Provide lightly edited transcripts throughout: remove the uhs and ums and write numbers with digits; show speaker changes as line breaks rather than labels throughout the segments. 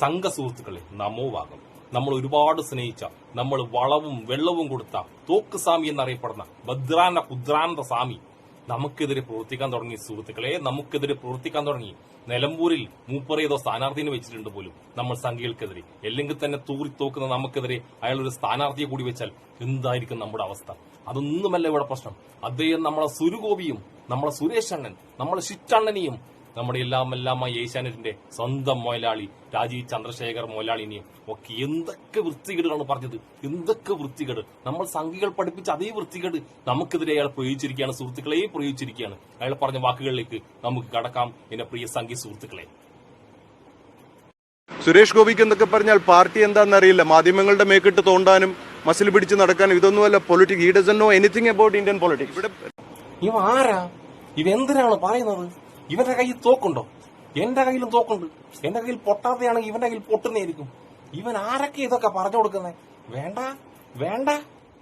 സംഘ സുഹൃത്തുക്കളെ നമോവാകം. നമ്മൾ ഒരുപാട് സ്നേഹിച്ച, നമ്മൾ വളവും വെള്ളവും കൊടുത്ത തോക്ക് സ്വാമി എന്നറിയപ്പെടുന്ന ഭദ്രാന കുദ്രാനന്ദ സ്വാമി നമുക്കെതിരെ പ്രവർത്തിക്കാൻ തുടങ്ങി. സുഹൃത്തുക്കളെ, നമുക്കെതിരെ പ്രവർത്തിക്കാൻ തുടങ്ങി. നിലമ്പൂരിൽ മൂപ്പറേതോ സ്ഥാനാർത്ഥിനെ വെച്ചിട്ടുണ്ട് പോലും നമ്മൾ സംഘികൾക്കെതിരെ. അല്ലെങ്കിൽ തന്നെ തോക്കുന്ന നമുക്കെതിരെ അയാൾ ഒരു സ്ഥാനാർത്ഥിയെ കൂടി വെച്ചാൽ എന്തായിരിക്കും നമ്മുടെ അവസ്ഥ? അതൊന്നുമല്ല ഇവിടെ പ്രശ്നം. അദ്ദേഹം നമ്മളെ സുരുഗോപിയും, നമ്മളെ സുരേഷ് അണ്ണൻ, നമ്മളെ ഷിറ്റണ്ണനെയും, നമ്മുടെ എല്ലാമായി ഏഷ്യാനെറ്റിന്റെ സ്വന്തം മൊയലാളി രാജീവ് ചന്ദ്രശേഖർ മൊയലാളിനെയും ഒക്കെ എന്തൊക്കെ വൃത്തികേടുകളാണ് പറഞ്ഞത്. എന്തൊക്കെ വൃത്തികേട്! നമ്മൾ സംഘികൾ പഠിപ്പിച്ച അതേ വൃത്തികേട് നമുക്കെതിരെ അയാൾ പ്രയോഗിച്ചിരിക്കുകയാണ്. സുഹൃത്തുക്കളെയും പ്രയോഗിച്ചിരിക്കുകയാണ്. അയാൾ പറഞ്ഞ വാക്കുകളിലേക്ക് നമുക്ക് കടക്കാം. എന്റെ പ്രിയ സംഘി സുഹൃത്തുക്കളെ,
സുരേഷ് ഗോപിക്ക് എന്തൊക്കെ പറഞ്ഞാൽ പാർട്ടി എന്താണെന്ന് അറിയില്ല. മാധ്യമങ്ങളുടെ മേക്കിട്ട് തോണ്ടാനും മസിൽ പിടിച്ച് നടക്കാനും ഇതൊന്നുമല്ല politics. He doesn't know anything about Indian politics. ഇവിടെ
ഇവ ആരാ? ഇവ എന്തിനാണ് പറയുന്നത്? ഇവന്റെ കയ്യിൽ തോക്കുണ്ടോ? എന്റെ കയ്യിലും തോക്കുണ്ട്. എന്റെ കയ്യിൽ പൊട്ടാതെയാണെങ്കിൽ ഇവന്റെ കയ്യിൽ പൊട്ടുന്നതായിരിക്കും. ഇവൻ ആരൊക്കെ ഇതൊക്കെ പറഞ്ഞു കൊടുക്കുന്നത്? വേണ്ട വേണ്ട,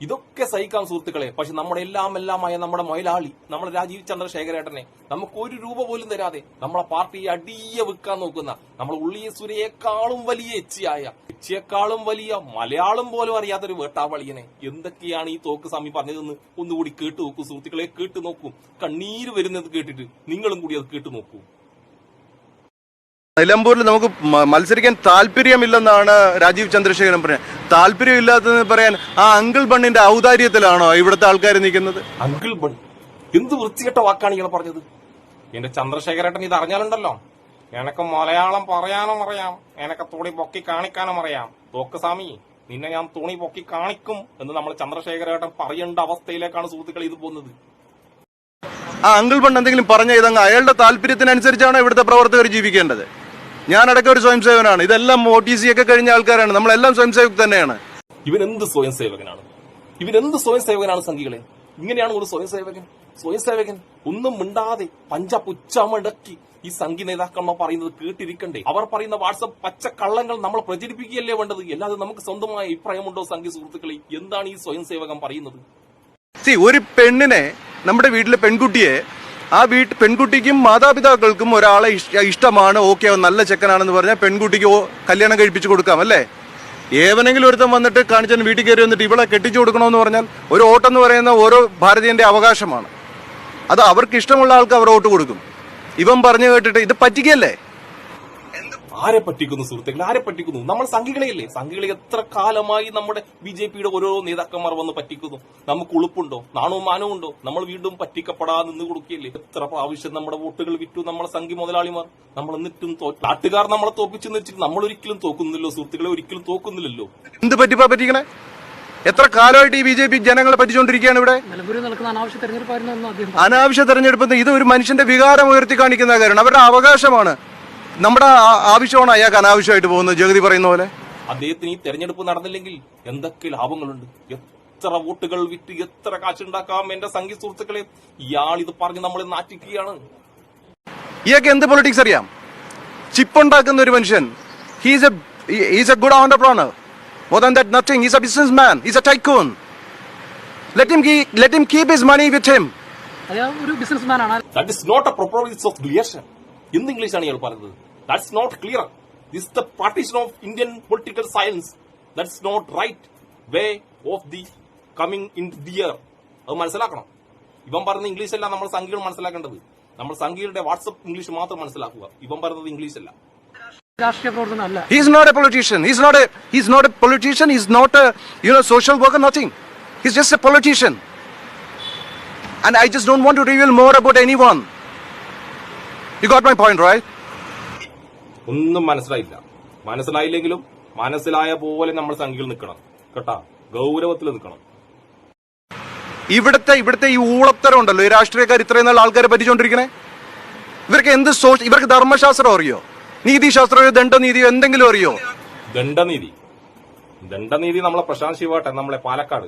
ഇതൊക്കെ സഹിക്കാം സുഹൃത്തുക്കളെ. പക്ഷെ നമ്മുടെ എല്ലാമായ നമ്മുടെ മൊയലാളി, നമ്മുടെ രാജീവ് ചന്ദ്രശേഖരേട്ടനെ നമുക്ക് ഒരു രൂപ പോലും തരാതെ നമ്മളെ പാർട്ടിയെ അടിയെ വിൽക്കാൻ നോക്കുന്ന, നമ്മളെ ഉള്ളിയസുരയെക്കാളും വലിയ എച്ചിയേക്കാളും വലിയ മലയാളം പോലും അറിയാത്തൊരു വേട്ടാവളിയനെ എന്തൊക്കെയാണ് ഈ തോക്ക് സ്വാമി പറഞ്ഞതെന്ന് ഒന്നുകൂടി കേട്ടു നോക്കൂ സുഹൃത്തുക്കളെ. കേട്ടു നോക്കൂ. കണ്ണീര് വരുന്നത് കേട്ടിട്ട് നിങ്ങളും കൂടി അത് കേട്ടു നോക്കൂ.
നിലമ്പൂരിൽ നമുക്ക് മത്സരിക്കാൻ താല്പര്യമില്ലെന്നാണ് രാജീവ് ചന്ദ്രശേഖരൻ പറഞ്ഞത്. താല്പര്യമില്ലാത്തതെന്ന് പറയാൻ ആ അങ്കിൾ ബണ്ണിന്റെ ഔദാര്യത്തിലാണോ ഇവിടുത്തെ ആൾക്കാർ നിൽക്കുന്നത്?
അങ്കിൾ ബൺ എന്ത് വൃത്തികെട്ട വാക്കാണ് ഇയാൾ പറഞ്ഞത്. എന്റെ ചന്ദ്രശേഖരേട്ടൻ ഇത് അറിഞ്ഞാലുണ്ടല്ലോ, എനക്ക് മലയാളം പറയാനും അറിയാം, എനക്ക് തുണി പൊക്കി കാണിക്കാനും അറിയാം. തോക്ക് സ്വാമി, നിന്നെ ഞാൻ തുണി പൊക്കി കാണിക്കും എന്ന് നമ്മൾ ചന്ദ്രശേഖരേട്ടൻ പറയേണ്ട അവസ്ഥയിലേക്കാണ് സുഹൃത്തുക്കൾ ഇത് പോകുന്നത്.
ആ അങ്കിൾ ബൺ എന്തെങ്കിലും പറഞ്ഞ ഇതങ്ങ് അയാളുടെ താല്പര്യത്തിനനുസരിച്ചാണ് ഇവിടുത്തെ പ്രവർത്തകർ ജീവിക്കേണ്ടത്. ഞാനടക്കം ഒരു സ്വയം സേവനാണ്. ഇതെല്ലാം OTC ഒക്കെ കഴിഞ്ഞ ആൾക്കാരാണ്. നമ്മളെല്ലാം സ്വയം സേവക് തന്നെയാണ്.
ഇവൻ എന്ത് സ്വയം സേവകനാണ് സംഘികളെ? ഇങ്ങനെയാണ് ഒരു സ്വയം സേവകൻ ഒന്നും മിണ്ടാതെ പഞ്ചപുച്ചമടക്കി ഈ സംഘി നേതാക്കന്മാർ പറയുന്നത് കേട്ടിരിക്കണ്ടേ? അവർ പറയുന്ന വാട്സപ്പ് പച്ചക്കള്ളങ്ങൾ നമ്മൾ പ്രചരിപ്പിക്കുകയല്ലേ വേണ്ടത്? അല്ലാതെ നമുക്ക് സ്വന്തമായ അഭിപ്രായമുണ്ടോ സംഘി സുഹൃത്തുക്കളെ? എന്താണ് ഈ സ്വയം സേവകൻ പറയുന്നത്?
ഒരു പെണ്ണിനെ, നമ്മുടെ വീട്ടിലെ പെൺകുട്ടിയെ, ആ പെൺകുട്ടിക്കും മാതാപിതാക്കൾക്കും ഒരാളെ ഇഷ്ടമാണ്, ഓക്കെ നല്ല ചെക്കനാണെന്ന് പറഞ്ഞാൽ പെൺകുട്ടിക്ക് കല്യാണം കഴിപ്പിച്ചു കൊടുക്കാം അല്ലേ? ഏവനെങ്കിലും ഒരുത്തം വന്നിട്ട് കാണിച്ചാൽ വീട്ടിൽ കയറി വന്നിട്ട് ഇവളെ കെട്ടിച്ചു കൊടുക്കണമെന്ന് പറഞ്ഞാൽ ഒരു വോട്ടെന്ന് പറയുന്ന ഓരോ ഭാരതീയന്റെ അവകാശമാണ്. അത് അവർക്ക് ഇഷ്ടമുള്ള ആൾക്ക് അവർ വോട്ട് കൊടുക്കും. ഇവൻ പറഞ്ഞു കേട്ടിട്ട് ഇത് പറ്റിക്കല്ലേ?
ആരെ പറ്റിക്കുന്നു സുഹൃത്തുക്കളെ? ആരെ പറ്റിക്കുന്നു? നമ്മൾ സംഘികളെയല്ലേ? സംഘികളെ എത്ര കാലമായി നമ്മുടെ BJPയുടെ ഓരോ നേതാക്കന്മാർ വന്ന് പറ്റിക്കുന്നു. നമുക്ക് ഉളുപ്പുണ്ടോ? നാണവും മാനവും ഉണ്ടോ? നമ്മൾ വീണ്ടും പറ്റിക്കപ്പെടാതെ നിന്ന് കൊടുക്കുകയല്ലേ? എത്ര പ്രാവശ്യം നമ്മുടെ വോട്ടുകൾ വിറ്റു നമ്മുടെ സംഘി മുതലാളിമാർ. നമ്മൾ എന്നിട്ടും നാട്ടുകാർ നമ്മളെ തോപ്പിച്ചെന്ന് വെച്ചിട്ട് നമ്മൾ ഒരിക്കലും തോക്കുന്നില്ലല്ലോ സുഹൃത്തുക്കളെ, ഒരിക്കലും തോക്കുന്നില്ലല്ലോ.
എന്ത് പറ്റിക്കണേ? എത്ര കാലമായിട്ട് ഈ BJP ജനങ്ങളെ പറ്റിച്ചുകൊണ്ടിരിക്കുകയാണ് ഇവിടെ. അനാവശ്യ തെരഞ്ഞെടുപ്പ് ഇത് ഒരു മനുഷ്യന്റെ വികാരം ഉയർത്തി കാണിക്കുന്ന കാര്യമാണ്. അവരുടെ അവകാശമാണ്. നമ്മുടെ ആവശ്യമാണ് അയാൾക്ക് അനാവശ്യമായിട്ട് പോകുന്നത്. ജഗതി പറയുന്ന പോലെ
അദ്ദേഹത്തിന് ഈ തെരഞ്ഞെടുപ്പ് നടന്നില്ലെങ്കിൽ എന്തൊക്കെ ലാഭങ്ങളുണ്ട്? എത്ര വോട്ടുകൾ വിറ്റ് എത്ര കാശുണ്ടാക്കാം എന്റെ സംഘി സുഹൃത്തുക്കളെ. ഇയാൾ ഇത് പറഞ്ഞ് നമ്മളെ നാറ്റിക്കുകയാണ്.
ഇയാൾക്ക് എന്ത് പൊളിറ്റിക്സ് അറിയാം? ചിപ്പ് ഉണ്ടാക്കുന്ന ഒരു മനുഷ്യൻ. He's A good entrepreneur. More than that, nothing. He's a businessman. He's a tycoon. Let him keep his money with him.
That is not a proper use of creation. In English ആണ് ഇയാൾ പറയുന്നത്. That's not clear. This is the partition of Indian political science. That's not right way of the coming in the year. അത് മനസ്സിലാക്കണം. ഇവൻ പറയുന്ന English അല്ല നമ്മൾ സംഘികൾ മനസ്സിലാക്കേണ്ടത്. നമ്മൾ സംഘികളുടെ വാട്സ്ആപ്പ് ഇംഗ്ലീഷ് മാത്രം മനസ്സിലാക്കുക. ഇവൻ പറയുന്നത് ഇംഗ്ലീഷ് അല്ല.
He's not a politician. He's not a politician. He's not a social worker. Nothing. He's just a politician. And I just don't want to reveal more about anyone. You got my point, right?
ഒന്നും മനസ്സിലായില്ലെങ്കിലും മനസ്സിലായ പോലെ നമ്മൾ സംഘികൾ നിൽക്കണം കേട്ടാ. ഗൗരവത്തിൽ നിൽക്കണം.
ഇവിടുത്തെ ഈ ഊളത്തരം ഉണ്ടല്ലോ, ഈ രാഷ്ട്രീയക്കാർ ഇത്രയും നാൾ ആൾക്കാരെ പറ്റിച്ചോണ്ടിരിക്കണേ. ഇവർക്ക് ധർമ്മശാസ്ത്രം അറിയോ? നീതിശാസ്ത്രമോ ദണ്ഡനീതിയോ എന്തെങ്കിലും അറിയോ?
ദണ്ഡനീതി നമ്മളെ പ്രശാന്ത് ശിവാട്ടൻ, നമ്മളെ പാലക്കാട്,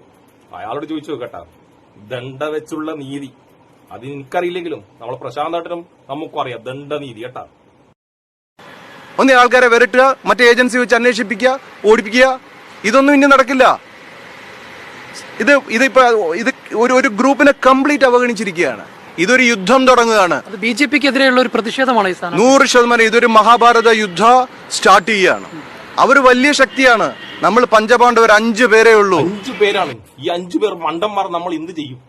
അയാളോട് ചോദിച്ചു കേട്ടാ. ദണ്ഡ വെച്ചുള്ള നീതി അത് എനിക്കറിയില്ലെങ്കിലും നമ്മളെ പ്രശാന്തേട്ടനും നമുക്കും അറിയാം ദണ്ഡനീതി കേട്ടാ.
ഒന്നേ ആൾക്കാരെ വരട്ടുക, മറ്റേ ഏജൻസി വെച്ച് അന്വേഷിപ്പിക്കുക, ഓടിപ്പിക്കുക, ഇതൊന്നും ഇനി നടക്കില്ല. ഇതിപ്പോ ഒരു ഗ്രൂപ്പിനെ കംപ്ലീറ്റ് അവഗണിച്ചിരിക്കുകയാണ്. ഇതൊരു യുദ്ധം തുടങ്ങുകയാണ്.
അത് BJP-ക്ക് എതിരെയുള്ള ഒരു പ്രതിഷേധമാണ് ഈ സ്ഥാനം.
100% ഇതൊരു മഹാഭാരത യുദ്ധ സ്റ്റാർട്ട് ചെയ്യുകയാണ്. അവർ വലിയ ശക്തിയാണ്. നമ്മൾ പഞ്ചപാണ്ഡവർ 5 പേരേ ഉള്ളൂ.
5 പേരാണ്. ഈ 5 പേർ മണ്ടന്മാർ നമ്മൾ എന്ത് ചെയ്യും?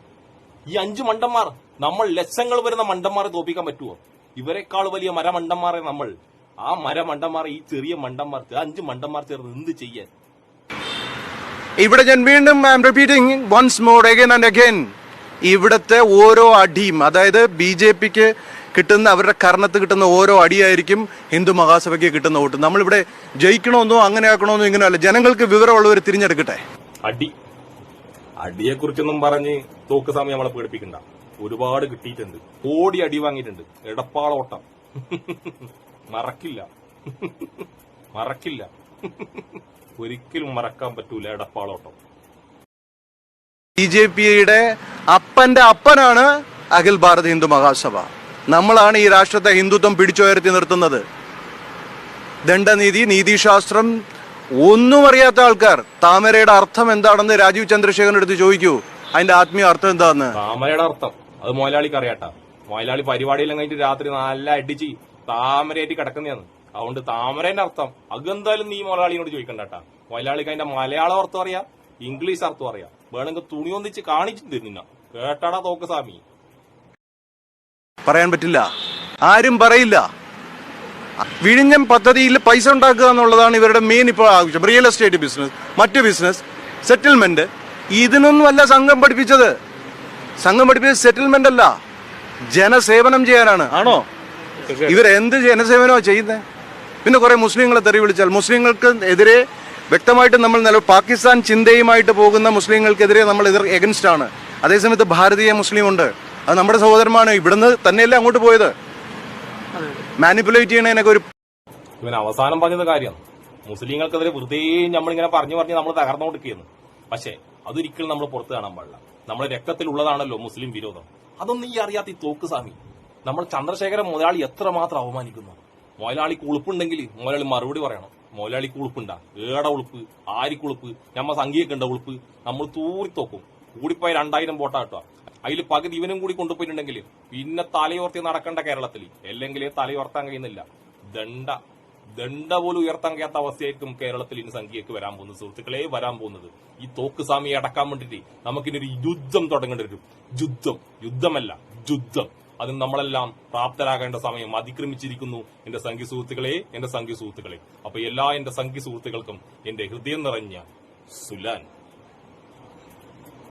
ഈ 5 മണ്ടന്മാർ, നമ്മൾ ലക്ഷങ്ങൾ വരുന്ന മണ്ടന്മാരെ തോപ്പിക്കാൻ പറ്റുമോ? ഇവരെക്കാൾ വലിയ മരമണ്ടന്മാരെ നമ്മൾ, ആ മരമണ്ടന്മാരെ ഈ ചെറിയ മണ്ടന്മാർ 5 മണ്ടന്മാർ ചേർന്ന് എന്ത് ചെയ്യാൻ?
ഇവിടെ ഞാൻ വീണ്ടും I'm repeating once more again and again, ഇവിടുത്തെ ഓരോ അടിയും, അതായത് BJP-ക്ക് കിട്ടുന്ന, അവരുടെ കർണത്ത് കിട്ടുന്ന ഓരോ അടിയായിരിക്കും ഹിന്ദു മഹാസഭയ്ക്ക് കിട്ടുന്ന വോട്ട്. നമ്മളിവിടെ ജയിക്കണമെന്നോ അങ്ങനെ ആക്കണമെന്നോ ഇങ്ങനെയല്ല, ജനങ്ങൾക്ക് വിവരമുള്ളവർ തിരഞ്ഞെടുക്കട്ടെ.
അടിയെ കുറിച്ചൊന്നും പറഞ്ഞ് തോക്ക് സ്വാമി നമ്മളെ പേടിപ്പിക്കണ്ട. ഒരുപാട് കിട്ടിയിട്ടുണ്ട്, കോടി അടി വാങ്ങിയിട്ടുണ്ട്. എടപ്പാളോട്ടം മറക്കില്ല ഒരിക്കലും മറക്കാൻ പറ്റൂല എടപ്പാളോട്ടം.
BJP-യുടെ അപ്പന്റെ അപ്പനാണ് അഖിൽ ഭാരത് ഹിന്ദു മഹാസഭ. നമ്മളാണ് ഈ രാഷ്ട്രത്തെ ഹിന്ദുത്വം പിടിച്ചുയർത്തി നിർത്തുന്നത്. ദണ്ഡനീതി, നീതിശാസ്ത്രം ഒന്നും അറിയാത്ത ആൾക്കാർ താമരയുടെ അർത്ഥം എന്താണെന്ന് രാജീവ് ചന്ദ്രശേഖരൻ എടുത്ത് ചോദിക്കൂ. അതിന്റെ ആത്മീയ അർത്ഥം എന്താന്ന്?
താമരയുടെ അർത്ഥം അത് മൊയലാളിക്ക് അറിയാട്ടാ. മൊയലാളി പരിപാടിയെല്ലാം കഴിഞ്ഞിട്ട് രാത്രി നല്ല അടിച്ച് താമരയായിട്ട് കിടക്കുന്നതാണ്. അതുകൊണ്ട് താമരേന്റെ അർത്ഥം അതെന്തായാലും നീ മൊയലാളിനോട് ചോദിക്കണ്ടാട്ടാ. മൊയലാളിക്ക് അതിന്റെ മലയാളം അർത്ഥം അറിയാം, ഇംഗ്ലീഷ് അർത്ഥം അറിയാം. വേണമെങ്കിൽ തുണി ഒന്നിച്ച് കാണിച്ചു തരുന്ന കേട്ടാടാ തോക്ക് സ്വാമി.
പറയാൻ പറ്റില്ല, ആരും പറയില്ല. വിഴിഞ്ഞം പദ്ധതിയിൽ പൈസ ഉണ്ടാക്കുക എന്നുള്ളതാണ് ഇവരുടെ മെയിൻ ഇപ്പോൾ ആവശ്യം. റിയൽ എസ്റ്റേറ്റ് ബിസിനസ്, മറ്റു ബിസിനസ്, സെറ്റിൽമെന്റ്. ഇതിനൊന്നും അല്ല സംഘം പഠിപ്പിച്ചത്. സംഘം പഠിപ്പിച്ചത് സെറ്റിൽമെന്റ് അല്ല, ജനസേവനം ചെയ്യാനാണ്. ആണോ? ഇവരെന്ത് ജനസേവനമാണ് ചെയ്യുന്നത്? പിന്നെ കുറെ മുസ്ലിങ്ങളെ തെറി വിളിച്ചാൽ മുസ്ലിങ്ങൾക്ക് എതിരെ വ്യക്തമായിട്ട് നമ്മൾ പാകിസ്ഥാൻ ചിന്തയുമായിട്ട് പോകുന്ന മുസ്ലിങ്ങൾക്കെതിരെ നമ്മൾ എഗൻസ്റ്റ് ആണ്. അതേസമയത്ത് ഭാരതീയ മുസ്ലിം ഉണ്ട്, അത് നമ്മുടെ സഹോദരന്മാരാണ്. ഇവിടുന്ന് തന്നെയല്ലേ അങ്ങോട്ട് പോയത്. മാനിപ്പുലേറ്റ് ചെയ്യണതിനൊക്കെ ഒരു
ഇവൻ അവസാനം പറഞ്ഞത് കാര്യം, മുസ്ലിങ്ങൾക്കെതിരെ വെറുതെ നമ്മളിങ്ങനെ പറഞ്ഞു നമ്മൾ തകർന്നുകൊണ്ടിരിക്കുന്നു. പക്ഷെ അതൊരിക്കലും നമ്മൾ പുറത്ത് കാണാൻ പാടില്ല. നമ്മുടെ രക്തത്തിലുള്ളതാണല്ലോ മുസ്ലിം വിരോധം. അതൊന്നും ഈ അറിയാത്ത ഈ തോക്ക് സ്വാമി നമ്മൾ ചന്ദ്രശേഖരൻ മുതലാളി എത്രമാത്രം അവമാനിക്കുന്നു. മുതലാളിക്ക് ഉളുപ്പുണ്ടെങ്കിൽ മുതലാളി മറുപടി പറയണം. മുതലാളിക്ക് ഉളുപ്പുണ്ടാ? ഏട ഉളുപ്പ്, ആരിക്കുളുപ്പ്? നമ്മ സംഖ്യക്കുണ്ട ഉളുപ്പ്? നമ്മൾ തൂറിത്തോക്കും. കൂടിപ്പോയ 2000 വോട്ടാട്ടോ. അതിൽ പകുതി ഇവനും കൂടി കൊണ്ടുപോയിട്ടുണ്ടെങ്കിൽ പിന്നെ തലയോർത്തി നടക്കേണ്ട കേരളത്തിൽ. അല്ലെങ്കിൽ തലയോർത്താൻ കഴിയുന്നില്ല. ദണ്ഡ പോലും ഉയർത്താൻ കഴിയാത്ത അവസ്ഥയായിരിക്കും കേരളത്തിൽ ഇനി സംഖ്യക്ക് വരാൻ പോകുന്നത്. സുഹൃത്തുക്കളെ, വരാൻ പോകുന്നത് ഈ തോക്ക് സ്വാമിയെ അടക്കാൻ വേണ്ടിയിട്ട് നമുക്കിനൊരു യുദ്ധം തുടങ്ങേണ്ടി വരും. യുദ്ധമല്ല യുദ്ധം. അതിന് നമ്മളെല്ലാം പ്രാപ്തരാകേണ്ട സമയം അതിക്രമിച്ചിരിക്കുന്നു എന്റെ സംഘി സുഹൃത്തുക്കളെ. അപ്പൊ എല്ലാ എന്റെ സംഘി സുഹൃത്തുക്കൾക്കും എന്റെ ഹൃദയം നിറഞ്ഞ സുലാൻ.